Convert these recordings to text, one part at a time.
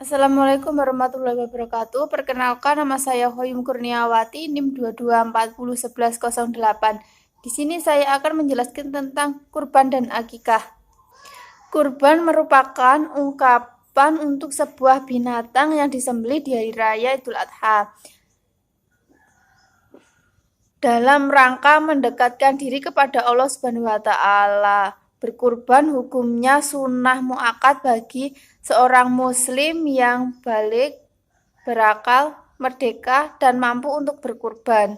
Assalamualaikum warahmatullahi wabarakatuh. Perkenalkan, nama saya Hoyum Kurniawati, NIM 22401108. Di sini saya akan menjelaskan tentang kurban dan akikah. Kurban merupakan ungkapan untuk sebuah binatang yang disembelih di hari raya Idul Adha dalam rangka mendekatkan diri kepada Allah Subhanahu wa taala. Berkurban hukumnya sunnah muakkad bagi seorang muslim yang balik, berakal, merdeka, dan mampu untuk berkurban.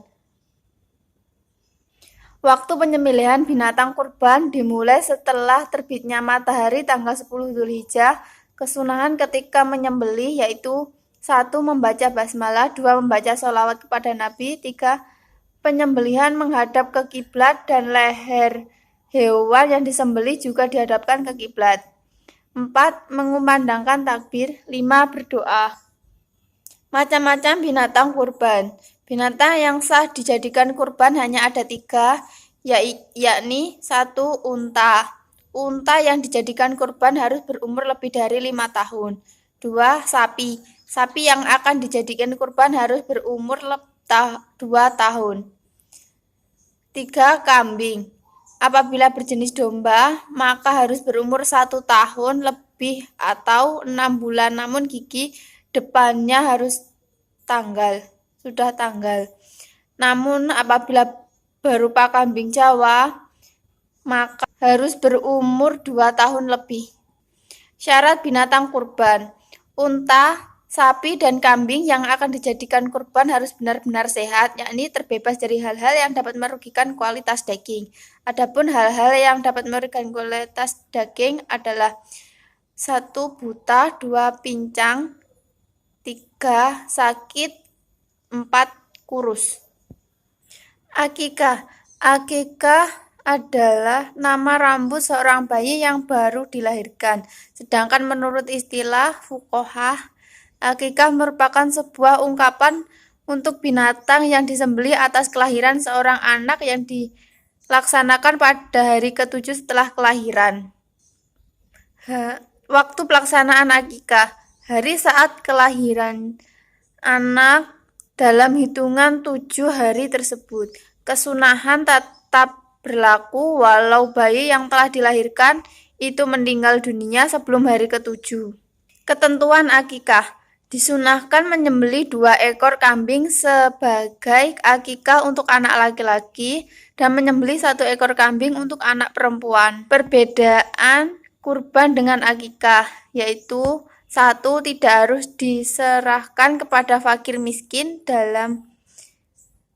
Waktu penyembelihan binatang kurban dimulai setelah terbitnya matahari tanggal 10 Dzulhijjah. Kesunahan ketika menyembelih yaitu 1. Membaca basmalah, 2. Membaca sholawat kepada Nabi, 3. Penyembelihan menghadap ke kiblat dan leher hewan yang disembelih juga dihadapkan ke kiblat. 4. Mengumandangkan takbir. 5. Berdoa. Macam-macam binatang kurban. Binatang yang sah dijadikan kurban hanya ada 3, yakni 1. Unta. Unta yang dijadikan kurban harus berumur lebih dari 5 tahun. 2. Sapi. Sapi yang akan dijadikan kurban harus berumur 2 tahun. 3. Kambing. Apabila berjenis domba, maka harus berumur 1 tahun lebih atau 6 bulan, namun gigi depannya harus sudah tanggal. Namun apabila berupa kambing Jawa, maka harus berumur 2 tahun lebih. Syarat binatang kurban. Unta, sapi, dan kambing yang akan dijadikan kurban harus benar-benar sehat, yakni terbebas dari hal-hal yang dapat merugikan kualitas daging. Adapun hal-hal yang dapat merugikan kualitas daging adalah 1. Buta, 2. Pincang, 3. Sakit, 4. Kurus. Akikah. Akikah adalah nama rambut seorang bayi yang baru dilahirkan. Sedangkan menurut istilah fuqaha, akikah merupakan sebuah ungkapan untuk binatang yang disembelih atas kelahiran seorang anak yang dilaksanakan pada hari ke-7 setelah kelahiran. Waktu pelaksanaan akikah. Hari saat kelahiran anak dalam hitungan 7 hari tersebut. Kesunahan tetap berlaku walau bayi yang telah dilahirkan itu meninggal dunia sebelum hari ke-7. Ketentuan akikah. Disunahkan menyembelih 2 ekor kambing sebagai akikah untuk anak laki-laki dan menyembelih 1 ekor kambing untuk anak perempuan. Perbedaan kurban dengan akikah yaitu 1. Tidak harus diserahkan kepada fakir miskin dalam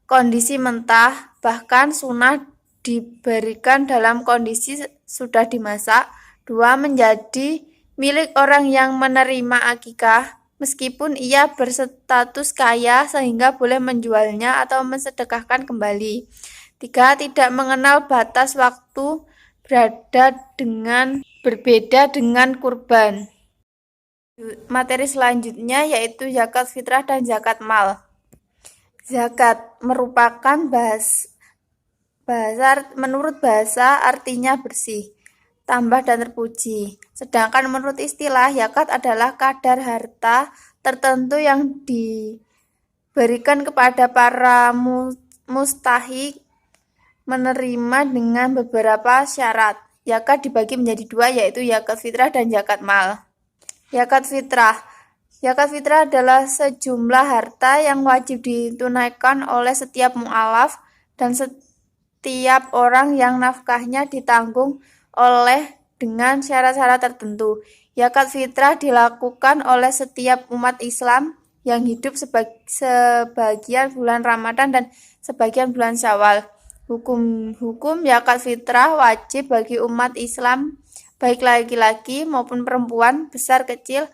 kondisi mentah, bahkan sunnah diberikan dalam kondisi sudah dimasak. 2. Menjadi milik orang yang menerima akikah, meskipun ia berstatus kaya sehingga boleh menjualnya atau mensedekahkan kembali. 3. Tidak mengenal batas waktu berbeda dengan kurban. Materi selanjutnya yaitu zakat fitrah dan zakat mal. Zakat merupakan menurut bahasa artinya bersih, tambah, dan terpuji. Sedangkan menurut istilah, zakat adalah kadar harta tertentu yang diberikan kepada para mustahik menerima dengan beberapa syarat. Zakat dibagi menjadi 2, yaitu zakat fitrah dan zakat mal. Zakat fitrah. Zakat fitrah adalah sejumlah harta yang wajib ditunaikan oleh setiap mu'alaf dan setiap orang yang nafkahnya ditanggung oleh dengan syarat-syarat tertentu. Zakat fitrah dilakukan oleh setiap umat Islam yang hidup sebagian bulan Ramadan dan sebagian bulan Syawal. Hukum zakat fitrah wajib bagi umat Islam baik laki-laki maupun perempuan, besar kecil,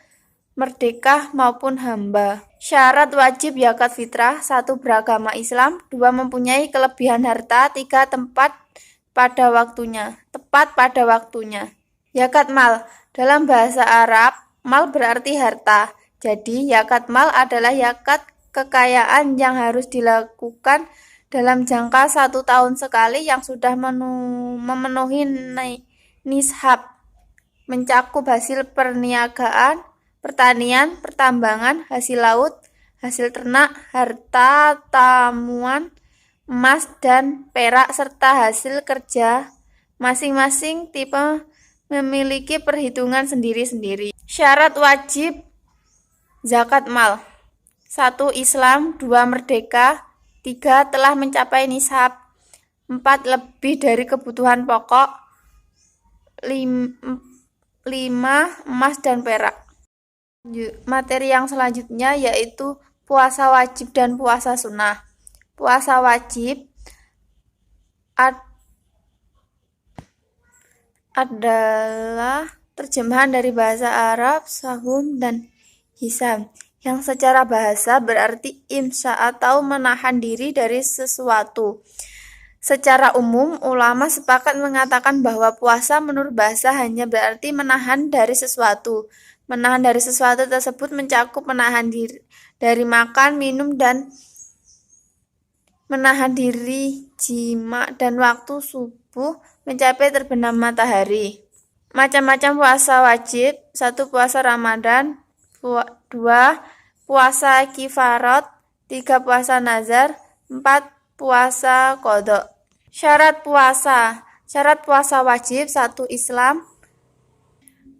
merdeka maupun hamba. Syarat wajib zakat fitrah: 1. Beragama Islam, 2. Mempunyai kelebihan harta, 3. Tepat pada waktunya. Zakat mal. Dalam bahasa Arab, mal berarti harta. Jadi, zakat mal adalah zakat kekayaan yang harus dilakukan dalam jangka 1 tahun sekali yang sudah memenuhi nishab, mencakup hasil perniagaan, pertanian, pertambangan, hasil laut, hasil ternak, harta tamuan, emas dan perak, serta hasil kerja. Masing-masing tipe memiliki perhitungan sendiri-sendiri. Syarat wajib zakat mal. 1. Islam. 2. Merdeka. 3. Telah mencapai nisab. 4. Lebih dari kebutuhan pokok. 5. Emas dan perak. Materi yang selanjutnya yaitu puasa wajib dan puasa sunnah. Puasa wajib adalah terjemahan dari bahasa Arab sahum dan hisam, yang secara bahasa berarti imsa atau menahan diri dari sesuatu. Secara umum, ulama sepakat mengatakan bahwa puasa menurut bahasa hanya berarti menahan dari sesuatu. Menahan dari sesuatu tersebut mencakup menahan diri dari makan, minum, dan menahan diri jima dan waktu subuh mencapai terbenam matahari. Macam-macam puasa wajib. 1. Puasa Ramadan. 2. Puasa kifarat. 3. Puasa nazar. 4. Puasa qadha. Syarat puasa. Syarat puasa wajib. 1. Islam.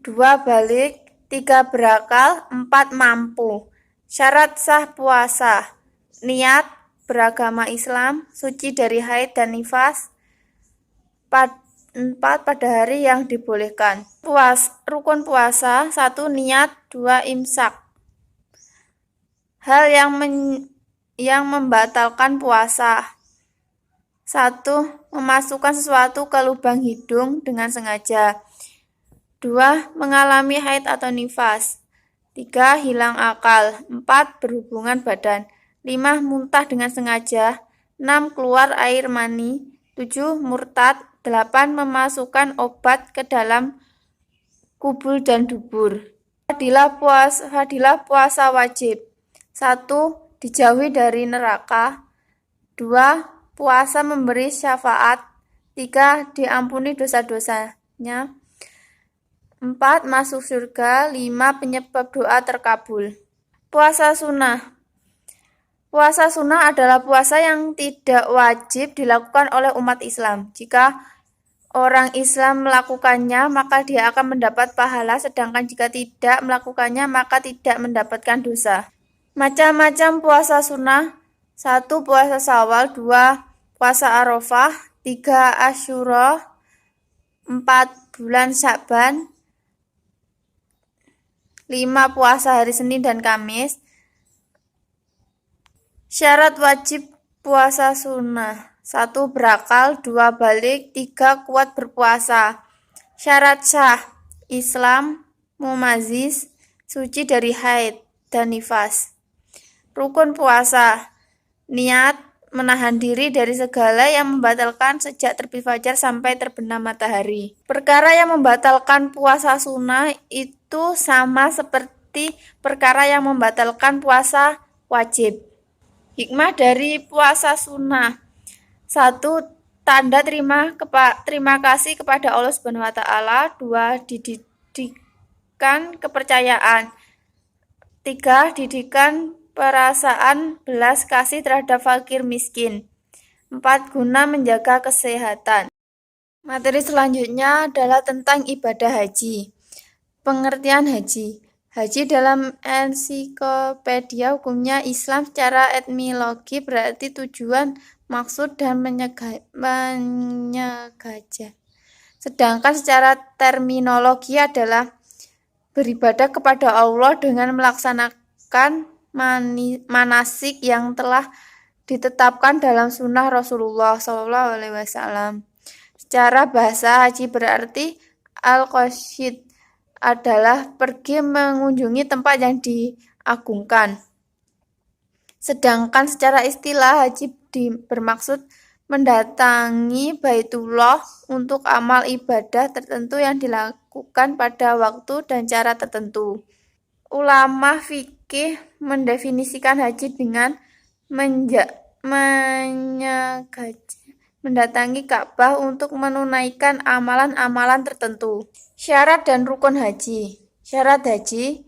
2. Balik. 3. Berakal. 4. Mampu. Syarat sah puasa. Niat, beragama Islam, suci dari haid dan nifas. 4. Pada hari yang dibolehkan. Rukun puasa. 1. Niat. 2. Imsak. Hal yang membatalkan puasa. 1. Memasukkan sesuatu ke lubang hidung dengan sengaja. 2. Mengalami haid atau nifas. 3. Hilang akal. 4. Berhubungan badan. 5. Muntah dengan sengaja. 6. Keluar air mani. 7. Murtad. 8. Memasukkan obat ke dalam kubul dan dubur. Fadilah puasa wajib. 1. Dijauhi dari neraka. 2. Puasa memberi syafaat. 3. Diampuni dosa-dosanya. 4. Masuk surga. 5. Penyebab doa terkabul. Puasa sunnah. Puasa sunnah adalah puasa yang tidak wajib dilakukan oleh umat Islam. Jika orang Islam melakukannya, maka dia akan mendapat pahala, sedangkan jika tidak melakukannya, maka tidak mendapatkan dosa. Macam-macam puasa sunnah. 1. Puasa Syawal. 2. Puasa Arafah. 3. Asyura. 4. Bulan Sya'ban. 5. Puasa hari Senin dan Kamis. Syarat wajib puasa sunnah. 1. Berakal. 2. Balik. 3. Kuat berpuasa. Syarat sah. Islam, mumaziz, suci dari haid dan nifas. Rukun puasa. Niat, menahan diri dari segala yang membatalkan sejak terbit fajar sampai terbenam matahari. Perkara yang membatalkan puasa sunnah itu sama seperti perkara yang membatalkan puasa wajib. Hikmah dari puasa sunnah. 1. Tanda terima kasih kepada Allah Subhanahu wa taala. 2. Didikan kepercayaan. 3. Didikan perasaan belas kasih terhadap fakir miskin. 4. Guna menjaga kesehatan. Materi selanjutnya adalah tentang ibadah haji. Pengertian haji. Haji dalam ensiklopedia hukumnya Islam secara etimologi berarti tujuan, maksud, dan menyegaja. Sedangkan secara terminologi adalah beribadah kepada Allah dengan melaksanakan manasik yang telah ditetapkan dalam sunnah Rasulullah SAW. Secara bahasa, haji berarti al-qasid, adalah pergi mengunjungi tempat yang diagungkan. Sedangkan secara istilah, haji bermaksud mendatangi Baitullah untuk amal ibadah tertentu yang dilakukan pada waktu dan cara tertentu. Ulama fikih mendefinisikan haji dengan mendatangi Ka'bah untuk menunaikan amalan-amalan tertentu. Syarat dan rukun haji. Syarat haji.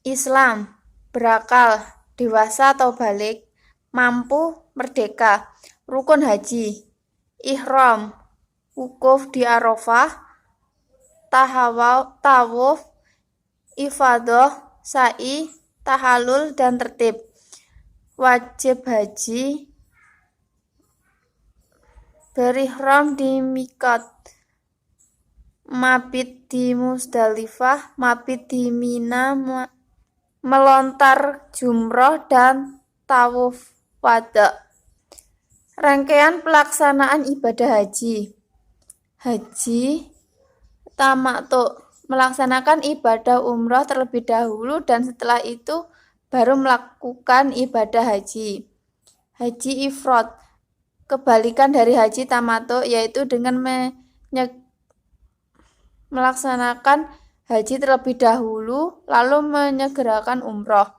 Islam, berakal, dewasa atau balik, mampu, merdeka. Rukun haji, ihram, wukuf di Arafah, tawaf, ifadah, sa'i, tahallul, dan tertib. Wajib haji, berihram di miqat, mabit di Musdalifah, mabit di Mina, melontar jumroh, dan tawaf wada. Rangkaian pelaksanaan ibadah haji. Haji tamattu, melaksanakan ibadah umroh terlebih dahulu dan setelah itu baru melakukan ibadah haji. Haji ifrad, kebalikan dari haji tamattu, yaitu dengan melaksanakan haji terlebih dahulu lalu menyegerakan umroh.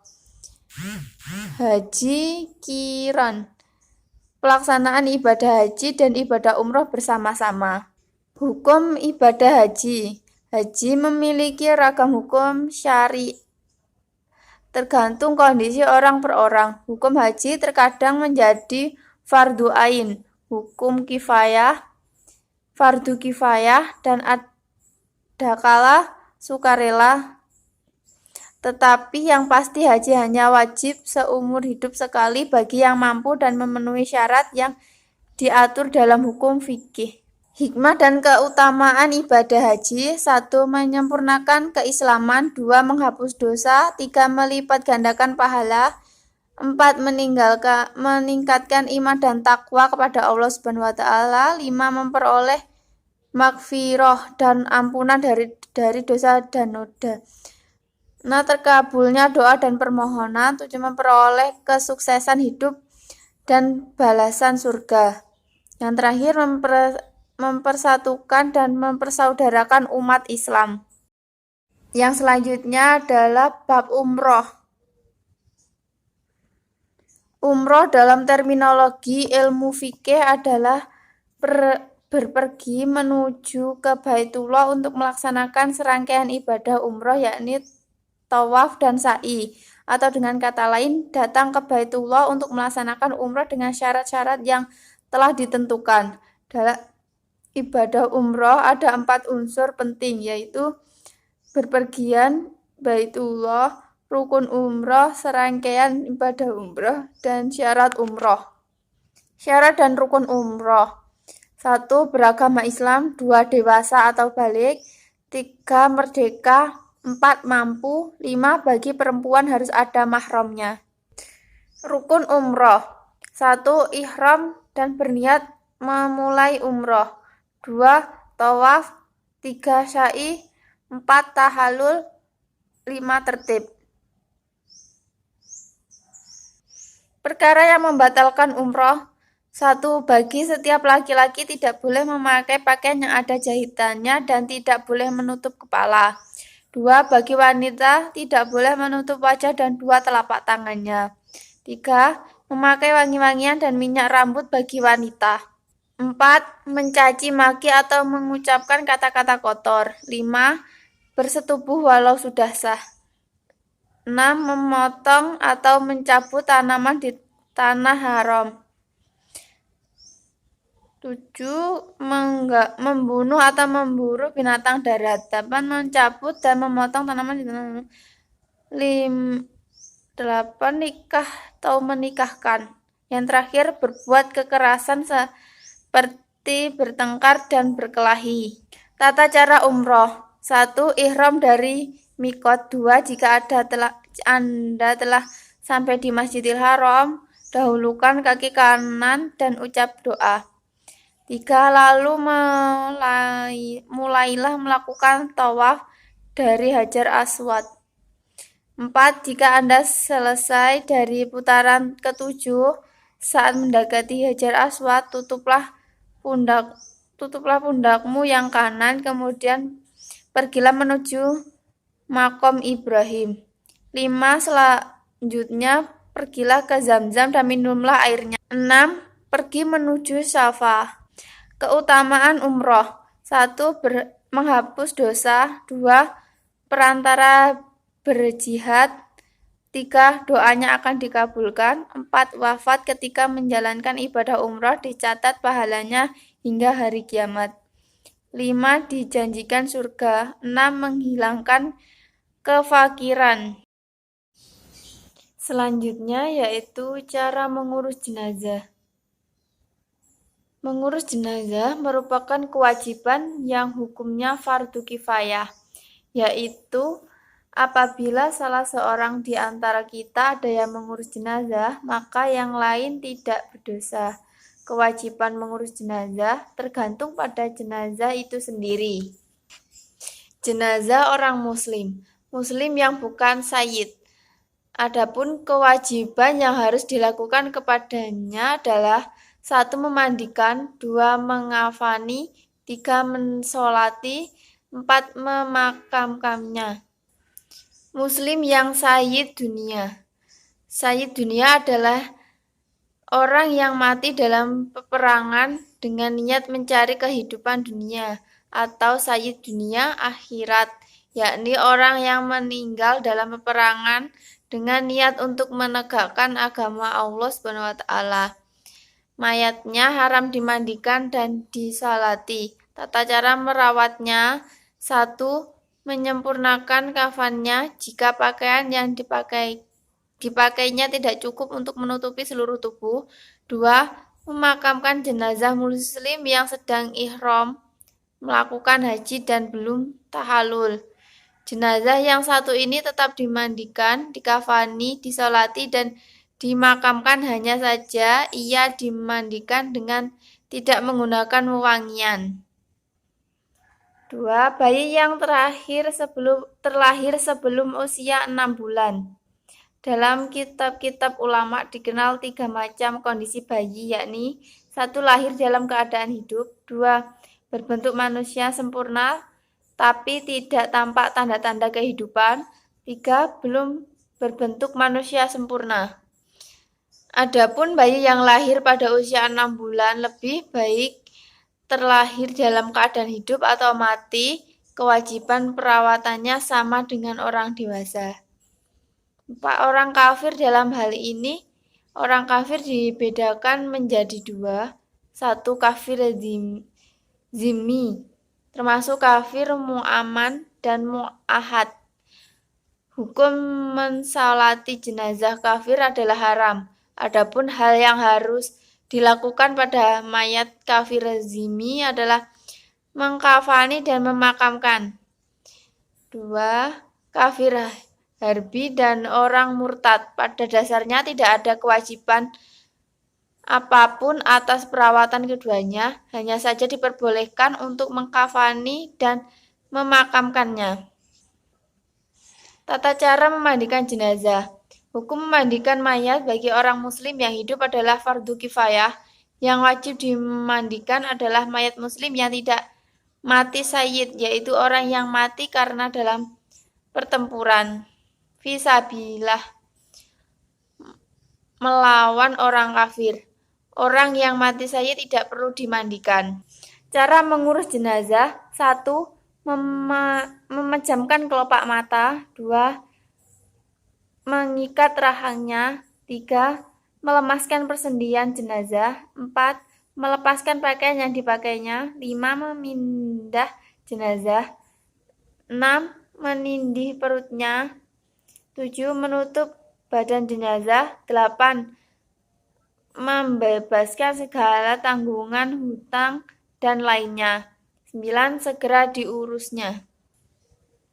Haji qiran, pelaksanaan ibadah haji dan ibadah umroh bersama-sama. Hukum ibadah haji. Haji memiliki ragam hukum syari tergantung kondisi orang per orang. Hukum haji terkadang menjadi fardu ain, hukum kifayah, fardu kifayah, dan ada kala sukarela. Tetapi yang pasti haji hanya wajib seumur hidup sekali bagi yang mampu dan memenuhi syarat yang diatur dalam hukum fikih. Hikmah dan keutamaan ibadah haji: 1. Menyempurnakan keislaman. 2. Menghapus dosa. 3. Melipat gandakan pahala. 4. Meningkatkan iman dan takwa kepada Allah Subhanahu wa Ta'ala. 5. Memperoleh maghfirah dan ampunan dari dosa dan noda. Nah, terkabulnya doa dan permohonan. 7. Memperoleh kesuksesan hidup dan balasan surga. Yang terakhir, mempersatukan dan mempersaudarakan umat Islam. Yang selanjutnya adalah bab umroh. Umroh dalam terminologi ilmu fikih adalah berpergi menuju ke Baitullah untuk melaksanakan serangkaian ibadah umroh, yakni tawaf dan sa'i, atau dengan kata lain datang ke Baitullah untuk melaksanakan umroh dengan syarat-syarat yang telah ditentukan. Dalam ibadah umroh ada 4 unsur penting, yaitu berpergian, Baitullah, rukun umroh, serangkaian ibadah umroh, dan syarat umroh. Syarat dan rukun umroh: 1. Beragama Islam. 2. Dewasa atau balik. 3. Merdeka. 4. Mampu. 5. Bagi perempuan harus ada mahramnya. Rukun umroh: 1. Ihram dan berniat memulai umroh. 2. Tawaf. 3. sa'i. 4. tahallul. 5. tertib. Perkara yang membatalkan umroh: 1. Bagi setiap laki-laki tidak boleh memakai pakaian yang ada jahitannya dan tidak boleh menutup kepala. 2. Bagi wanita tidak boleh menutup wajah dan 2 telapak tangannya. 3. Memakai wangi-wangian dan minyak rambut bagi wanita. 4. Mencaci maki atau mengucapkan kata-kata kotor. 5. Bersetubuh walau sudah sah. 6. Memotong atau mencabut tanaman di tanah haram. 7. Membunuh atau memburu binatang darat. 8. Mencabut dan memotong tanaman di tanah haram. 8. Nikah atau menikahkan. Yang terakhir, berbuat kekerasan seperti bertengkar dan berkelahi. Tata cara umroh: 1. Ihram dari miqat. 2. Jika Anda telah sampai di Masjidil Haram, dahulukan kaki kanan dan ucap doa. 3. Lalu mulailah melakukan tawaf dari Hajar Aswad. 4. Jika Anda selesai dari putaran ke-7, saat mendekati Hajar Aswad, tutuplah pundakmu yang kanan, kemudian pergilah menuju Maqam Ibrahim. 5. Selanjutnya pergilah ke Zamzam dan minumlah airnya. 6. Pergi menuju Safa. Keutamaan umroh: 1. Menghapus dosa. 2. Perantara berjihad. 3. Doanya akan dikabulkan. 4. Wafat ketika menjalankan ibadah umroh dicatat pahalanya hingga hari kiamat. 5. Dijanjikan surga. 6. Menghilangkan kefakiran. Selanjutnya yaitu cara mengurus jenazah. Mengurus jenazah merupakan kewajiban yang hukumnya fardu kifayah, yaitu apabila salah seorang di antara kita ada yang mengurus jenazah, maka yang lain tidak berdosa. Kewajiban mengurus jenazah tergantung pada jenazah itu sendiri. Jenazah orang muslim yang bukan sayyid. Adapun kewajiban yang harus dilakukan kepadanya adalah 1. Memandikan, 2. Mengafani, 3. Mensolati, 4. Memakamkannya. Muslim yang sayyid dunia. Sayyid dunia adalah orang yang mati dalam peperangan dengan niat mencari kehidupan dunia, atau sayyid dunia akhirat, yakni orang yang meninggal dalam peperangan dengan niat untuk menegakkan agama Allah SWT. Mayatnya haram dimandikan dan disalati. Tata cara merawatnya: 1. Menyempurnakan kafannya jika pakaian yang dipakainya tidak cukup untuk menutupi seluruh tubuh. 2. Memakamkan jenazah muslim yang sedang ihram, melakukan haji dan belum tahalul. Jenazah yang satu ini tetap dimandikan, dikafani, disolati, dan dimakamkan, hanya saja ia dimandikan dengan tidak menggunakan wewangian. 2. Bayi yang terlahir sebelum usia 6 bulan. Dalam kitab-kitab ulama dikenal 3 macam kondisi bayi, yakni 1. Lahir dalam keadaan hidup. 2. Berbentuk manusia sempurna tapi tidak tampak tanda-tanda kehidupan. 3. Belum berbentuk manusia sempurna. Adapun bayi yang lahir pada usia 6 bulan lebih, baik terlahir dalam keadaan hidup atau mati, kewajiban perawatannya sama dengan orang dewasa. 4. Orang kafir. Dalam hal ini, orang kafir dibedakan menjadi 2. 1. Kafir zimmi, termasuk kafir mu'aman dan mu'ahad. Hukum mensalati jenazah kafir adalah haram. Adapun hal yang harus dilakukan pada mayat kafir zimmi adalah mengkafani dan memakamkan. 2. Kafir harbi dan orang murtad. Pada dasarnya tidak ada kewajiban apapun atas perawatan keduanya, hanya saja diperbolehkan untuk mengkafani dan memakamkannya. Tata cara memandikan jenazah. Hukum memandikan mayat bagi orang muslim yang hidup adalah fardu kifayah. Yang wajib dimandikan adalah mayat muslim yang tidak mati sayyid, yaitu orang yang mati karena dalam pertempuran fisabilillah melawan orang kafir. Orang yang mati sayyid tidak perlu dimandikan. Cara mengurus jenazah: 1. Memejamkan kelopak mata. 2. Mengikat rahangnya. 3. Melemaskan persendian jenazah. 4. Melepaskan pakaian yang dipakainya. 5. Memindah jenazah. 6. Menindih perutnya. 7. Menutup badan jenazah. 8. Membebaskan segala tanggungan hutang dan lainnya. 9. Segera diurusnya.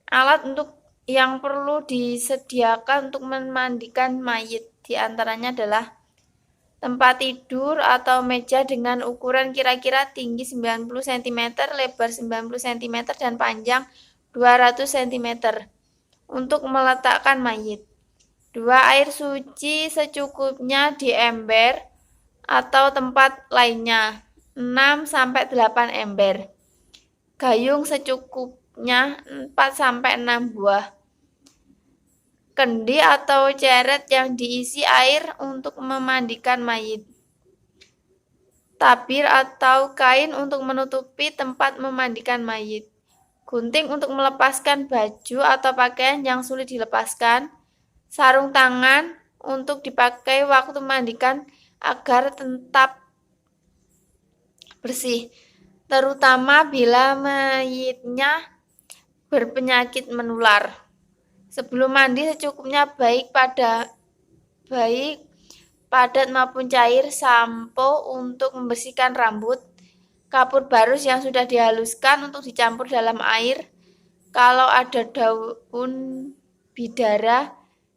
Alat yang perlu disediakan untuk memandikan mayit diantaranya adalah tempat tidur atau meja dengan ukuran kira-kira tinggi 90 cm, lebar 90 cm, dan panjang 200 cm untuk meletakkan mayit. 2. Air suci secukupnya di ember atau tempat lainnya, 6-8 ember. Gayung secukupnya 4-6 buah. Kendi atau ceret yang diisi air untuk memandikan mayit. Tabir atau kain untuk menutupi tempat memandikan mayit. gunting untuk melepaskan baju atau pakaian yang sulit dilepaskan, sarung tangan untuk dipakai waktu memandikan agar tetap bersih, terutama bila mayitnya berpenyakit menular. Sebelum mandi secukupnya baik padat maupun cair, sampo untuk membersihkan rambut, kapur barus yang sudah dihaluskan untuk dicampur dalam air. Kalau ada daun bidara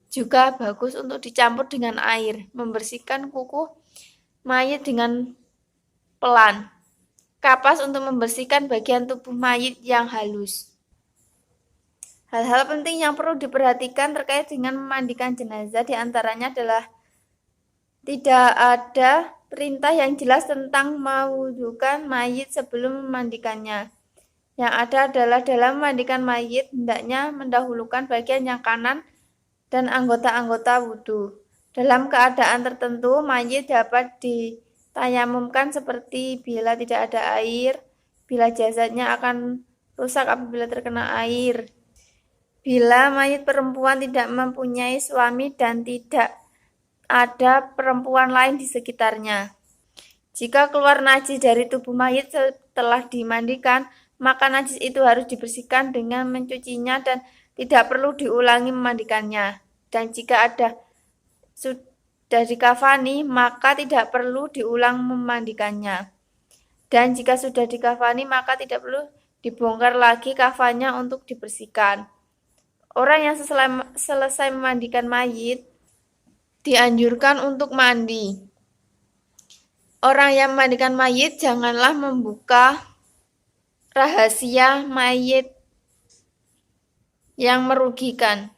juga bagus untuk dicampur dengan air. Membersihkan kuku mayit dengan pelan. Kapas untuk membersihkan bagian tubuh mayit yang halus. Hal-hal penting yang perlu diperhatikan terkait dengan memandikan jenazah diantaranya adalah tidak ada perintah yang jelas tentang mewudukan mayit sebelum memandikannya. Yang ada adalah dalam memandikan mayit hendaknya mendahulukan bagian yang kanan dan anggota-anggota wudhu. Dalam keadaan tertentu, mayit dapat ditayamumkan seperti bila tidak ada air, bila jasadnya akan rusak apabila terkena air, bila mayit perempuan tidak mempunyai suami dan tidak ada perempuan lain di sekitarnya. Jika keluar najis dari tubuh mayit setelah dimandikan, maka najis itu harus dibersihkan dengan mencucinya dan tidak perlu diulangi memandikannya. Dan jika ada sudah dikafani, maka tidak perlu diulang memandikannya. Dan jika sudah dikafani, maka tidak perlu dibongkar lagi kafannya untuk dibersihkan. Orang yang selesai memandikan mayit dianjurkan untuk mandi. Orang yang memandikan mayit janganlah membuka rahasia mayit yang merugikan.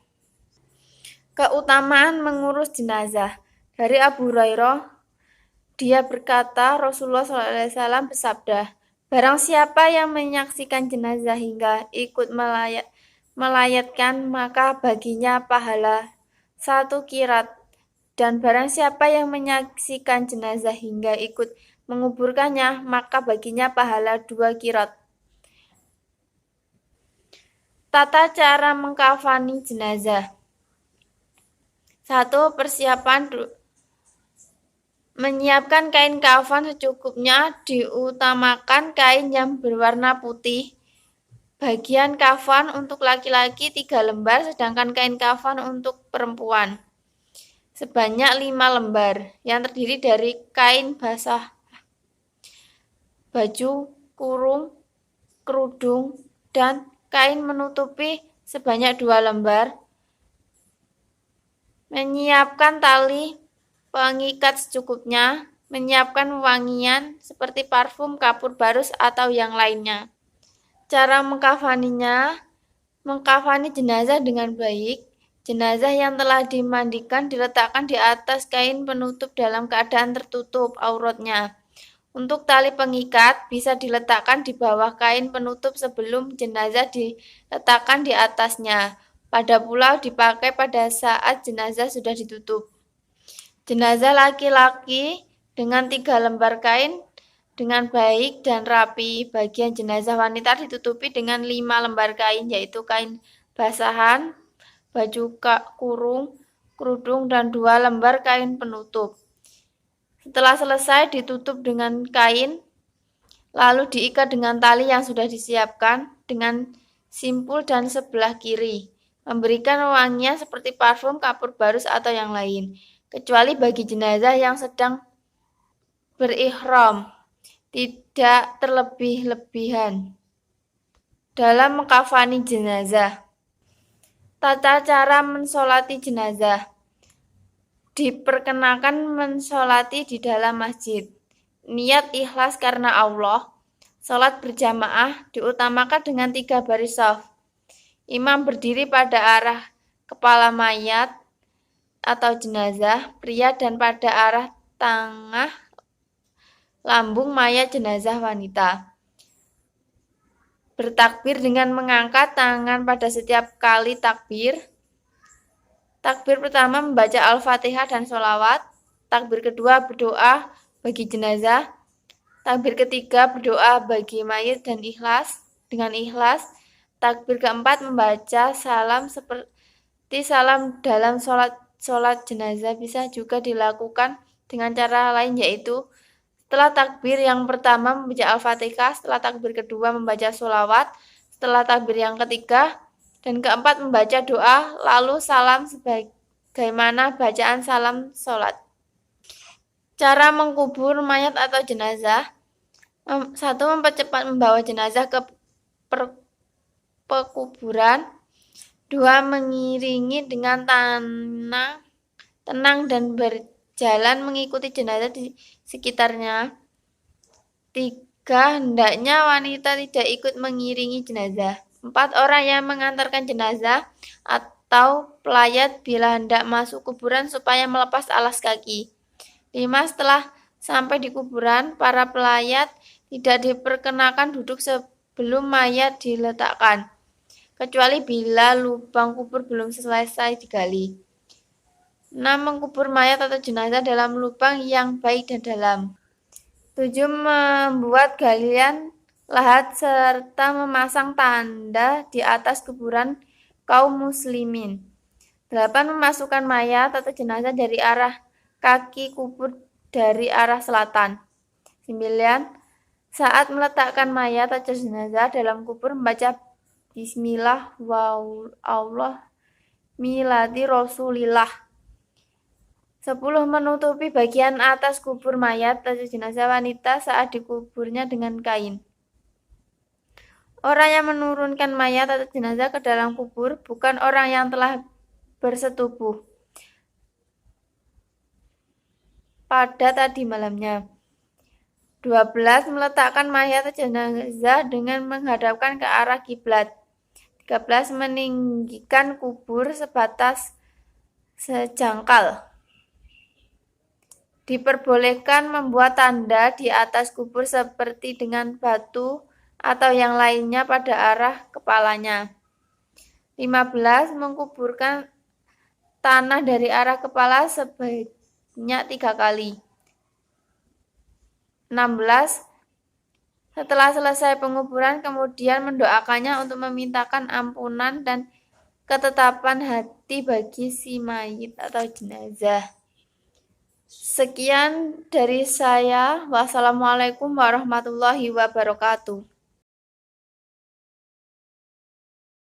Keutamaan mengurus jenazah. Dari Abu Hurairah, dia berkata, Rasulullah SAW bersabda, barang siapa yang menyaksikan jenazah hingga ikut melayatkan, maka baginya pahala 1 qirat. Dan barang siapa yang menyaksikan jenazah hingga ikut menguburkannya, maka baginya pahala 2 qirat. Tata cara mengkafani jenazah. 1. Persiapan menyiapkan kain kafan secukupnya, diutamakan kain yang berwarna putih. Bagian kafan untuk laki-laki 3 lembar, sedangkan kain kafan untuk perempuan sebanyak 5 lembar, yang terdiri dari kain basah, baju kurung, kerudung, dan kain menutupi sebanyak 2 lembar. Menyiapkan tali pengikat secukupnya, menyiapkan wangian seperti parfum, kapur barus, atau yang lainnya. Cara mengkafaninya, mengkafani jenazah dengan baik. Jenazah yang telah dimandikan diletakkan di atas kain penutup dalam keadaan tertutup auratnya. Untuk tali pengikat bisa diletakkan di bawah kain penutup sebelum jenazah diletakkan di atasnya. Pada pulau dipakai pada saat jenazah sudah ditutup. Jenazah laki-laki dengan 3 lembar kain dengan baik dan rapi. Bagian jenazah wanita ditutupi dengan 5 lembar kain, yaitu kain basahan, baju kurung, kerudung, dan 2 lembar kain penutup. Setelah selesai ditutup dengan kain, lalu diikat dengan tali yang sudah disiapkan dengan simpul dan sebelah kiri. Memberikan wangian seperti parfum, kapur barus, atau yang lain. Kecuali bagi jenazah yang sedang berihram, tidak terlebih-lebihan dalam mengkafani jenazah. Tata cara mensolati jenazah. Diperkenakan mensolati di dalam masjid. Niat ikhlas karena Allah. Salat berjamaah diutamakan dengan 3 baris shaf. Imam berdiri pada arah kepala mayat atau jenazah pria dan pada arah tengah lambung mayat jenazah wanita. Bertakbir dengan mengangkat tangan pada setiap kali takbir. Takbir pertama membaca Al-Fatihah dan sholawat. Takbir kedua berdoa bagi jenazah. Takbir ketiga berdoa bagi mayit dan dengan ikhlas. takbir keempat membaca salam seperti salam dalam sholat jenazah. Bisa juga dilakukan dengan cara lain, yaitu setelah takbir yang pertama membaca Al-Fatihah, setelah takbir kedua membaca sholawat, setelah takbir yang ketiga dan keempat membaca doa, lalu salam sebagaimana bacaan salam sholat. Cara mengkubur mayat atau jenazah. 1. Mempercepat membawa jenazah ke pekuburan. 2. Mengiringi dengan tenang dan berjalan mengikuti jenazah di sekitarnya. 3. Hendaknya wanita tidak ikut mengiringi jenazah. 4. Orang yang mengantarkan jenazah atau pelayat bila hendak masuk kuburan supaya melepas alas kaki. 5. Setelah sampai di kuburan, para pelayat tidak diperkenakan duduk sebelum mayat diletakkan, kecuali bila lubang kubur belum selesai digali. 6. Mengkubur mayat atau jenazah dalam lubang yang baik dan dalam. 7. Membuat galian lahat serta memasang tanda di atas kuburan kaum muslimin. 8. Memasukkan mayat atau jenazah dari arah kaki kubur dari arah selatan. 9. Saat meletakkan mayat atau jenazah dalam kubur membaca Bismillah wa Allah milati Rasulillah. 10. Menutupi bagian atas kubur mayat atau jenazah wanita saat dikuburnya dengan kain. Orang yang menurunkan mayat atau jenazah ke dalam kubur bukan orang yang telah bersetubuh pada tadi malamnya. 12. Meletakkan mayat atau jenazah dengan menghadapkan ke arah kiblat. 13. Meninggikan kubur sebatas sejangkal. Diperbolehkan membuat tanda di atas kubur seperti dengan batu atau yang lainnya pada arah kepalanya. 15. Mengkuburkan tanah dari arah kepala sebanyak 3 kali. 16. Setelah selesai penguburan, kemudian mendoakannya untuk memintakan ampunan dan ketetapan hati bagi si mayit atau jenazah. Sekian dari saya. Wassalamualaikum warahmatullahi wabarakatuh.